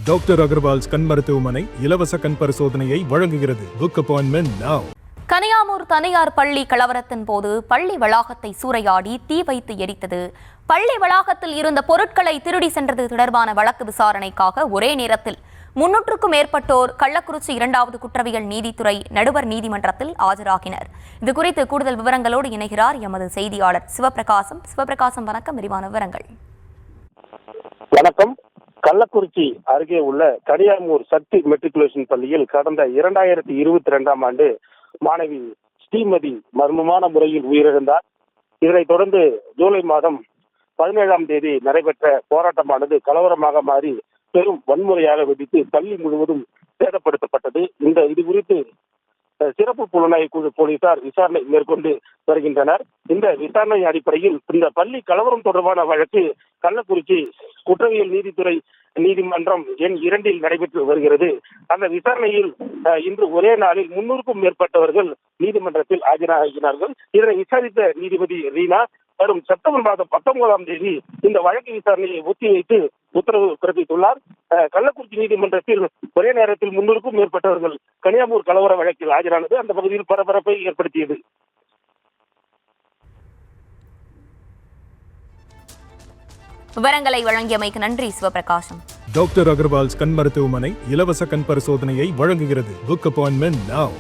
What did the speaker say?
Doctor Agarwal's கண் மருத்துவமனை இலவச கண் பரிசோதனையை வழங்குகிறது. Book appointment now. கனியாமூர் தனியார் பள்ளி கலவரத்தின் போது பள்ளி வளாகத்தை சூறையாடி தீ வைத்து எரித்தது, பள்ளி வளாகத்தில் இருந்த பொருட்களை திருடி சென்றது தொடர்பான வழக்கு விசாரணைக்காக ஒரே நேரத்தில் 300க்கும் மேற்பட்டோர் கள்ளக்குறிச்சி 2வது குற்றவியல் நீதித்துறை நடுவர் நீதிமன்றத்தில் ஆஜராகினர். இதுகுறித்து கூடுதல் விவரங்களோடு இணைகிறார் எமது செய்தியாளர் சிவபிரகாசம். சிவபிரகாசம், வணக்கம். விரிவான விவரங்கள். வணக்கம். கள்ளக்குறிச்சி அருகே உள்ள கனியாமூர் சக்தி மெட்ரிகுலேஷன் பள்ளியில் கடந்த 2022ஆம் ஆண்டு மாணவி ஸ்ரீமதி மர்மமான முறையில் உயிரிழந்தார். இதனைத் தொடர்ந்து ஜூலை மாதம் 17ஆம் தேதி நடைபெற்ற போராட்டமானது கலவரமாக மாறி பெரும் வன்முறையாக வெடித்து பள்ளி முழுவதும் சேதப்படுத்தப்பட்டது. இது குறித்து சிறப்பு புலனாய்வு குழு போலீசார் விசாரணை மேற்கொண்டு வருகின்றனர். இந்த விசாரணை அடிப்படையில் இந்த பள்ளி கலவரம் தொடர்பான வழக்கு கள்ளக்குறிச்சி குற்றவியல் நீதித்துறை நீதிமன்றம் எண் 2இல் நடைபெற்று வருகிறது. அந்த விசாரணையில் இன்று ஒரே நாளில் 300க்கும் மேற்பட்டவர்கள் நீதிமன்றத்தில் ஆஜராகினார்கள். இதனை விசாரித்த நீதிபதி ரீனா வரும் செப்டம்பர் மாதம் 19ஆம் தேதி இந்த வழக்கு விசாரணையை ஒத்திவைத்து உத்தரவு பிறப்பித்துள்ளார். கள்ளக்குறிச்சி நீதிமன்றத்தில் ஒரே நேரத்தில் 300க்கும் மேற்பட்டவர்கள் கனியாமூர் கலவர வழக்கில் ஆஜரானது அந்த பகுதியில் பரபரப்பை ஏற்படுத்தியது. விவரங்களை வழங்கியமைக்கு நன்றி சிவபிரகாசம். டாக்டர் அகர்வால்ஸ் கண் மருத்துவமனை இலவச கண் பரிசோதனையை வழங்குகிறது. Book appointment now.